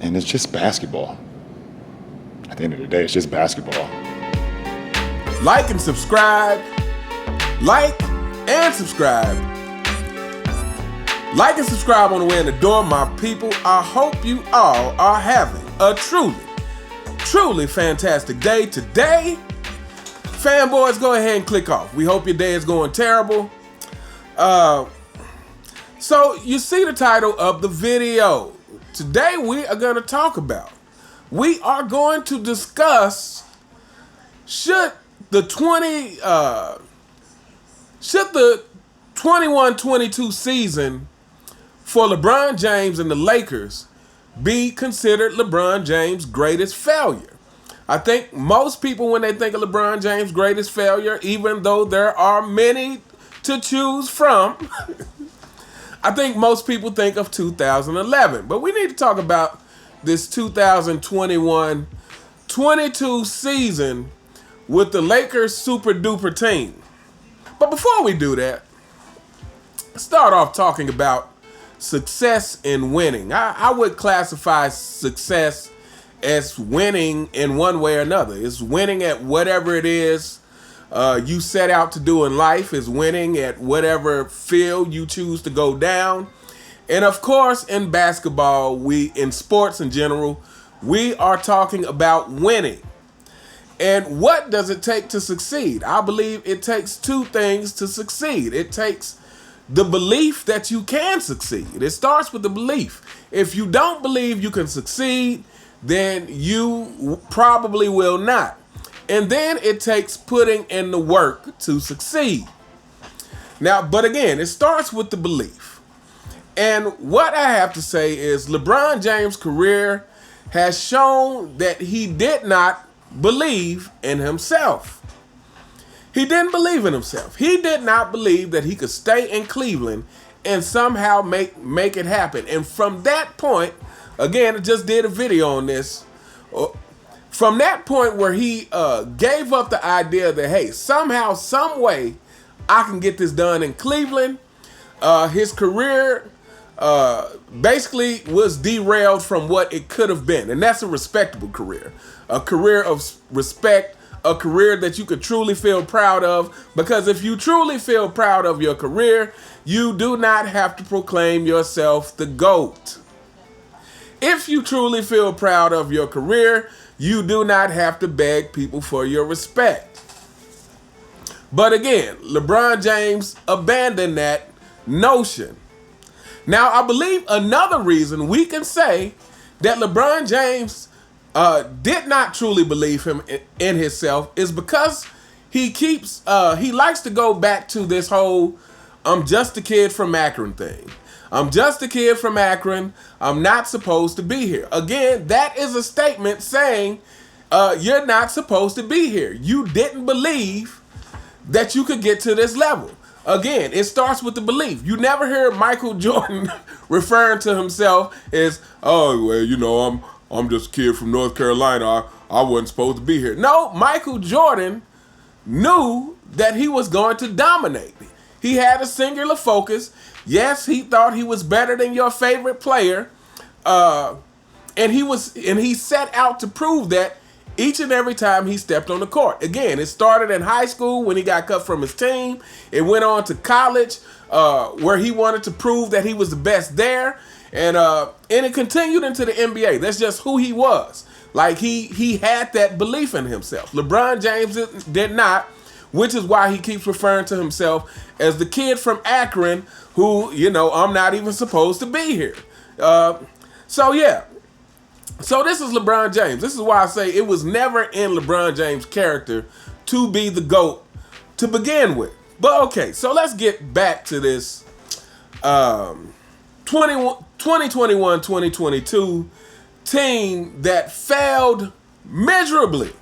And it's just basketball. At the end of the day, it's just basketball. Like and subscribe. Like and subscribe. Like and subscribe on the way in the door, my people. I hope you all are having a truly fantastic day today. Fanboys, go ahead and click off. We hope your day is going terrible. So you see the title of the video. Today we are going to talk about, we are going to discuss, should the 21-22 season for LeBron James and the Lakers be considered LeBron James' greatest failure? I think most people, when they think of LeBron James' greatest failure, even though there are many to choose from, I think most people think of 2011. But we need to talk about this 2021-22 season with the Lakers super duper team. But before we do that, let's start off talking about success and winning. I would classify success as winning in one way or another. It's winning at whatever it is you set out to do in life. Is winning at whatever field you choose to go down. And of course, in basketball, in sports in general, we are talking about winning. And what does it take to succeed? I believe it takes two things to succeed. It takes the belief that you can succeed. It starts with the belief. If you don't believe you can succeed, then you probably will not. And then it takes putting in the work to succeed. Now, but again, it starts with the belief. And what I have to say is LeBron James' career has shown that he did not believe in himself. He didn't believe in himself. He did not believe that he could stay in Cleveland and somehow make it happen. And from that point, again, I just did a video on this. From that point where he gave up the idea that, hey, somehow, some way, I can get this done in Cleveland, his career basically was derailed from what it could have been. And that's a respectable career. A career of respect, a career that you could truly feel proud of. Because if you truly feel proud of your career, you do not have to proclaim yourself the GOAT. If you truly feel proud of your career, you do not have to beg people for your respect. But again, LeBron James abandoned that notion. Now, I believe another reason we can say that LeBron James did not truly believe in himself is because he likes to go back to this whole "I'm just a kid from Akron" thing. I'm just a kid from Akron. I'm not supposed to be here. Again, that is a statement saying you're not supposed to be here. You didn't believe that you could get to this level. Again, it starts with the belief. You never hear Michael Jordan referring to himself as, oh, well, you know, I'm just a kid from North Carolina. I wasn't supposed to be here. No, Michael Jordan knew that he was going to dominate. He had a singular focus. Yes, he thought he was better than your favorite player, and he set out to prove that each and every time he stepped on the court. Again, it started in high school when he got cut from his team. It went on to college, where he wanted to prove that he was the best there, and it continued into the NBA. That's just who he was. Like he had that belief in himself. LeBron James did not. Which is why he keeps referring to himself as the kid from Akron who, you know, I'm not even supposed to be here. So yeah. So this is LeBron James. This is why I say it was never in LeBron James' character to be the GOAT to begin with. But okay, so let's get back to this 2021-2022 team that failed miserably.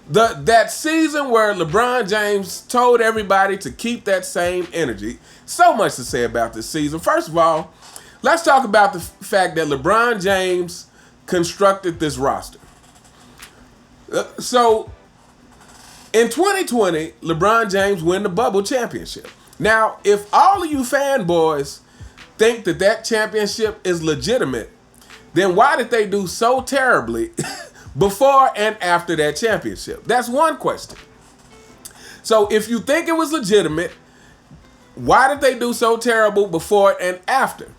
That season where LeBron James told everybody to keep that same energy. So much to say about this season. First of all, let's talk about the fact that LeBron James constructed this roster. So in 2020, LeBron James won the bubble championship. Now, if all of you fanboys think that championship is legitimate, then why did they do so terribly before and after that championship? That's one question. So if you think it was legitimate, why did they do so terrible before and after?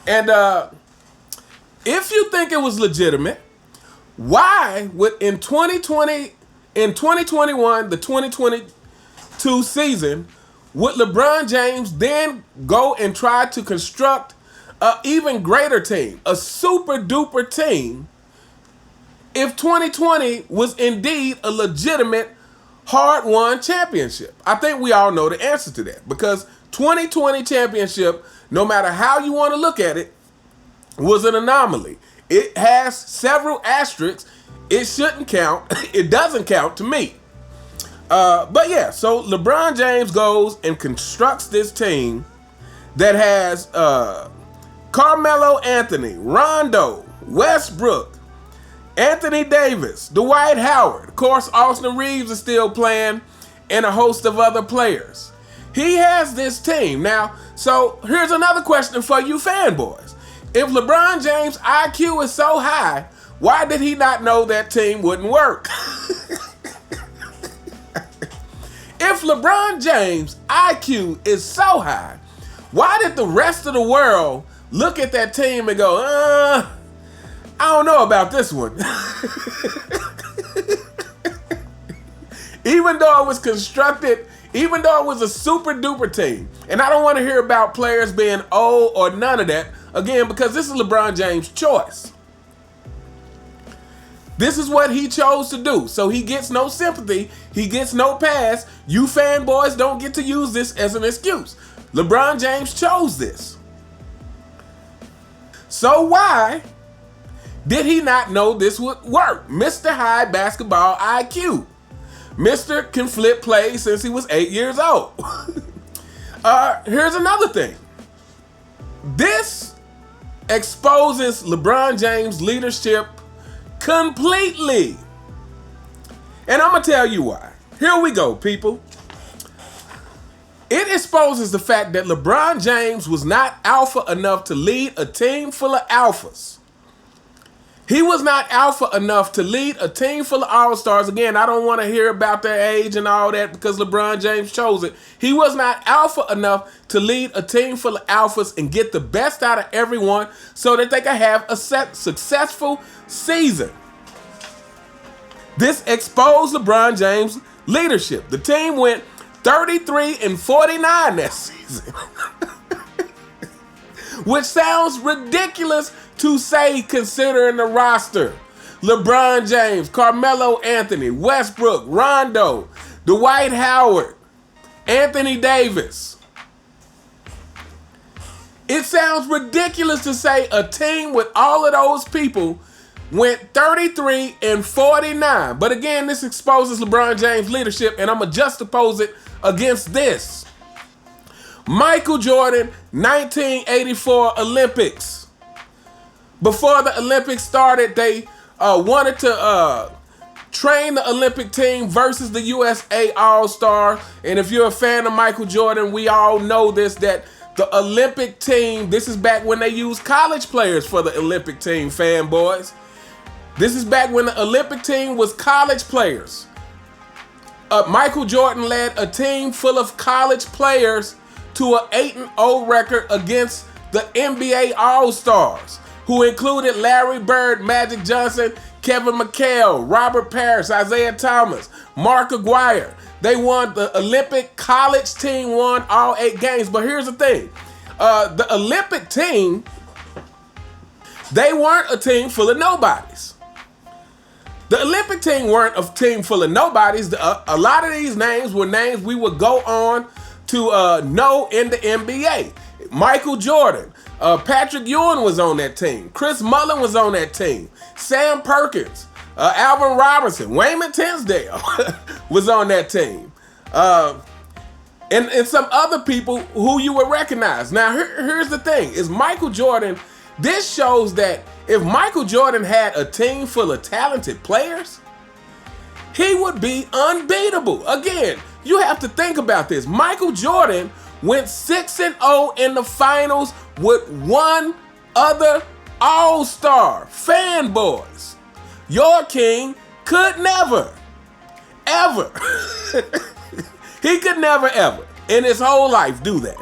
And if you think it was legitimate, why would in 2021, the 2022 season, would LeBron James then go and try to construct an even greater team, a super duper team, if 2020 was indeed a legitimate hard-won championship? I think we all know the answer to that, because 2020 championship, no matter how you want to look at it, was an anomaly. It has several asterisks. It shouldn't count. It doesn't count to me. But yeah, so LeBron James goes and constructs this team that has Carmelo Anthony, Rondo, Westbrook, Anthony Davis, Dwight Howard. Of course, Austin Reeves is still playing, and a host of other players. He has this team. Now, so here's another question for you fanboys. If LeBron James' IQ is so high, why did he not know that team wouldn't work? If LeBron James' IQ is so high, why did the rest of the world look at that team and go, I don't know about this one? Even though it was constructed, even though it was a super duper team. And I don't want to hear about players being old or none of that. Again, because this is LeBron James' choice. This is what he chose to do. So he gets no sympathy. He gets no pass. You fanboys don't get to use this as an excuse. LeBron James chose this. So why did he not know this would work? Mr. High Basketball IQ. Mr. can flip plays since he was 8 years old. Here's another thing. This exposes LeBron James' leadership completely. And I'm going to tell you why. Here we go, people. It exposes the fact that LeBron James was not alpha enough to lead a team full of alphas. He was not alpha enough to lead a team full of all-stars. Again, I don't want to hear about their age and all that because LeBron James chose it. He was not alpha enough to lead a team full of alphas and get the best out of everyone so that they can have a successful season. This exposed LeBron James' leadership. The team went 33-49 that season. Which sounds ridiculous to say considering the roster. LeBron James, Carmelo Anthony, Westbrook, Rondo, Dwight Howard, Anthony Davis. It sounds ridiculous to say a team with all of those people went 33-49. But again, this exposes LeBron James' leadership, and I'm going to juxtapose it against this. Michael Jordan, 1984 Olympics. Before the Olympics started, they wanted to train the Olympic team versus the USA All-Star. And if you're a fan of Michael Jordan, we all know this, that the Olympic team, this is back when they used college players for the Olympic team, fanboys. This is back when the Olympic team was college players. Michael Jordan led a team full of college players to an 8-0 record against the NBA All-Stars, who included Larry Bird, Magic Johnson, Kevin McHale, Robert Parrish, Isaiah Thomas, Mark Aguirre. They won, the Olympic college team won all 8 games. But here's the thing. The Olympic team, they weren't a team full of nobodies. The Olympic team weren't a team full of nobodies. A lot of these names were names we would go on to know in the NBA. Michael Jordan, Patrick Ewing was on that team. Chris Mullin was on that team. Sam Perkins, Alvin Robinson, Wayman Tinsdale was on that team. And some other people who you would recognize. Now, here's the thing. Is Michael Jordan, this shows that if Michael Jordan had a team full of talented players, he would be unbeatable. Again, you have to think about this. Michael Jordan went 6-0 in the finals with one other all-star fanboys, your king could never, ever, he could never, ever, in his whole life do that.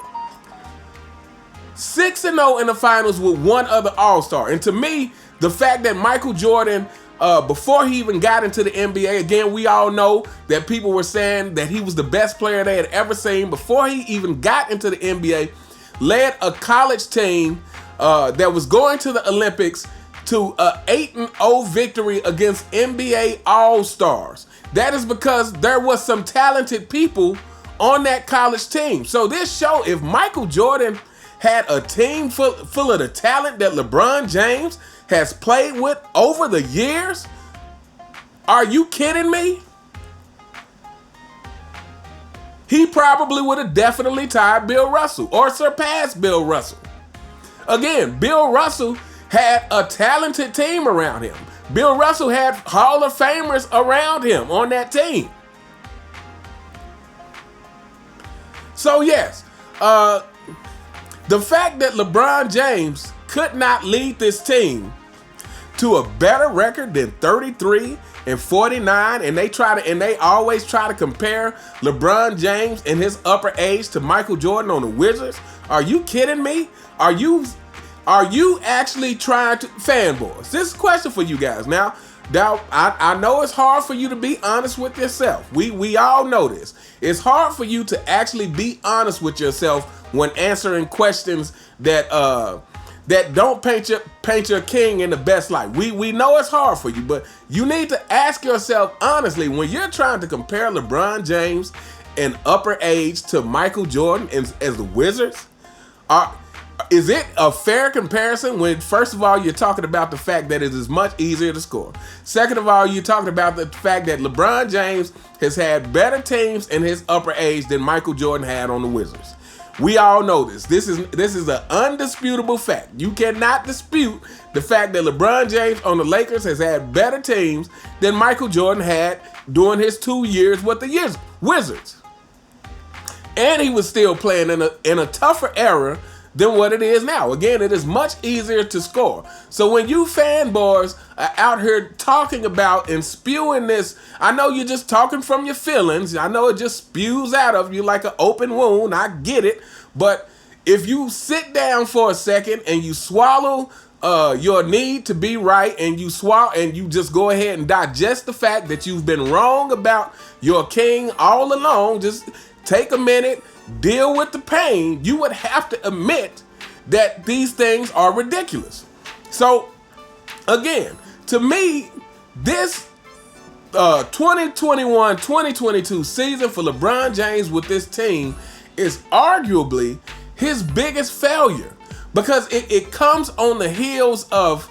6-0 in the finals with one other all-star. And to me, the fact that Michael Jordan, before he even got into the NBA, again, we all know that people were saying that he was the best player they had ever seen. Before he even got into the NBA, led a college team that was going to the Olympics to an 8-0 victory against NBA All-Stars. That is because there was some talented people on that college team. So this show, if Michael Jordan had a team full of the talent that LeBron James has played with over the years, are you kidding me? He probably would have definitely tied Bill Russell or surpassed Bill Russell. Again, Bill Russell had a talented team around him. Bill Russell had Hall of Famers around him on that team. So yes, the fact that LeBron James could not lead this team to a better record than 33-49, and they always try to compare LeBron James in his upper age to Michael Jordan on the Wizards. Are you kidding me? Are you actually trying to, fanboys? This is a question for you guys. Now, I know it's hard for you to be honest with yourself. We all know this. It's hard for you to actually be honest with yourself when answering questions that don't paint your king in the best light. We know it's hard for you, but you need to ask yourself honestly, when you're trying to compare LeBron James in upper age to Michael Jordan as the Wizards, is it a fair comparison when, first of all, you're talking about the fact that it is much easier to score? Second of all, you're talking about the fact that LeBron James has had better teams in his upper age than Michael Jordan had on the Wizards. We all know this. This is an undisputable fact. You cannot dispute the fact that LeBron James on the Lakers has had better teams than Michael Jordan had during his 2 years with the Wizards. And he was still playing in a tougher era than what it is now. Again, it is much easier to score. So when you fanboys are out here talking about and spewing this, I know you're just talking from your feelings. I know it just spews out of you like an open wound. I get it. But if you sit down for a second and you swallow your need to be right, and you just go ahead and digest the fact that you've been wrong about your king all along, just take a minute, deal with the pain, you would have to admit that these things are ridiculous. So again, to me, this 2021-2022 season for LeBron James with this team is arguably his biggest failure, because it comes on the heels of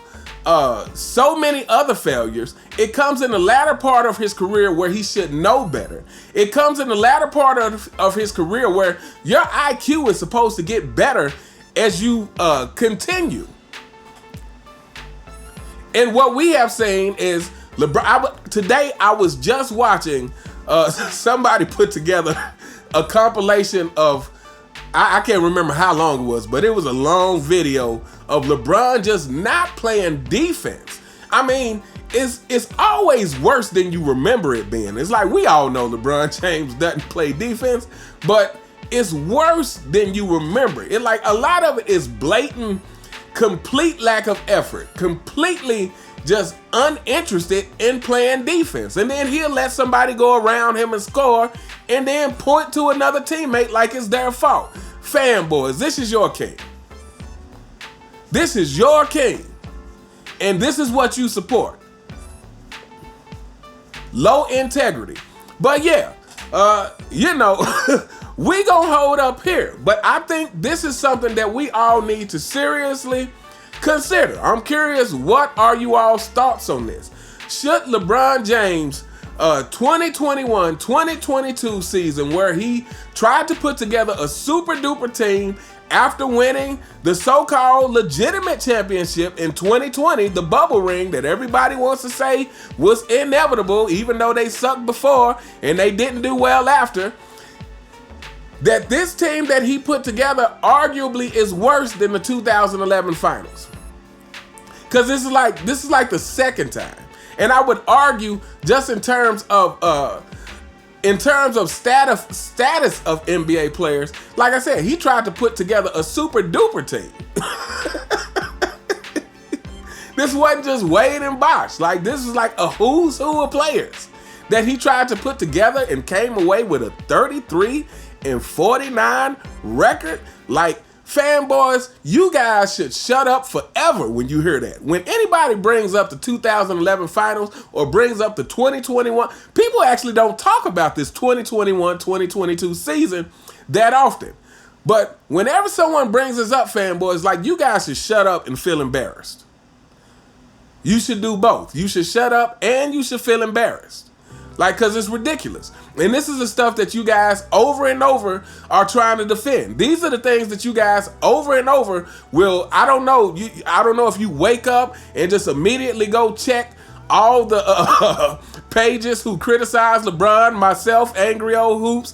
so many other failures. It comes in the latter part of his career where he should know better. It comes in the latter part of his career where your IQ is supposed to get better as you continue. And what we have seen is LeBron. Today I was just watching somebody put together a compilation of, I can't remember how long it was, but it was a long video of LeBron just not playing defense. I mean, it's always worse than you remember it being. It's like, we all know LeBron James doesn't play defense, but it's worse than you remember. It, like, a lot of it is blatant, complete lack of effort, completely just uninterested in playing defense. And then he'll let somebody go around him and score, and then point to another teammate like it's their fault. Fanboys, this is your king. This is your king. And this is what you support. Low integrity. But yeah, we gonna hold up here. But I think this is something that we all need to seriously consider. I'm curious, what are you all's thoughts on this? Should LeBron James 2021-2022 season, where he tried to put together a super duper team after winning the so-called legitimate championship in 2020, the bubble ring that everybody wants to say was inevitable, even though they sucked before and they didn't do well after, that this team that he put together arguably is worse than the 2011 finals. Because this is like the second time. And I would argue just in terms of status of NBA players, like I said, he tried to put together a super duper team. This wasn't just Wade and Bosh. Like, this is like a who's who of players that he tried to put together and came away with a 33-49 record. Like, fanboys, you guys should shut up forever when you hear that. When anybody brings up the 2011 finals or brings up the 2021, people actually don't talk about this 2021-2022 season that often. But whenever someone brings this up, fanboys, like, you guys should shut up and feel embarrassed. You should do both. You should shut up and you should feel embarrassed. Like, because it's ridiculous. And this is the stuff that you guys over and over are trying to defend. These are the things that you guys over and over will, I don't know if you wake up and just immediately go check all the pages who criticize LeBron, myself, Angry Old Hoops,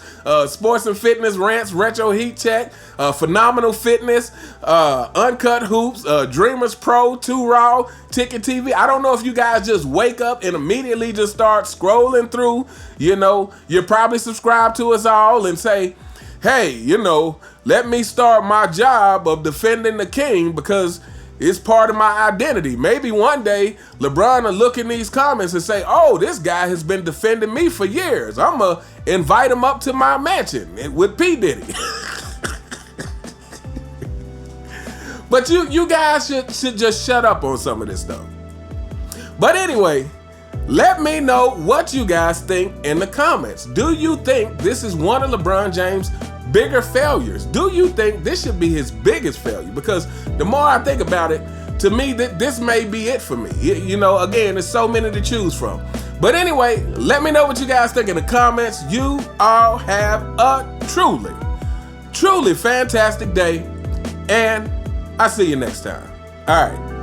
Sports and Fitness Rants, Retro Heat Check, Phenomenal Fitness, Uncut Hoops, Dreamers Pro, 2 Raw, Ticket TV. I don't know if you guys just wake up and immediately just start scrolling through. You know, you're probably subscribed to us all and say, hey, you know, let me start my job of defending the king because it's part of my identity. Maybe one day LeBron will look in these comments and say, oh, this guy has been defending me for years. I'm going to invite him up to my mansion with P. Diddy. But you guys should just shut up on some of this stuff. But anyway, let me know what you guys think in the comments. Do you think this is one of LeBron James' bigger failures? Do you think this should be his biggest failure? Because the more I think about it, to me, this may be it for me. You know, again, there's so many to choose from. But anyway, let me know what you guys think in the comments. You all have a truly, truly fantastic day. And I'll see you next time. All right.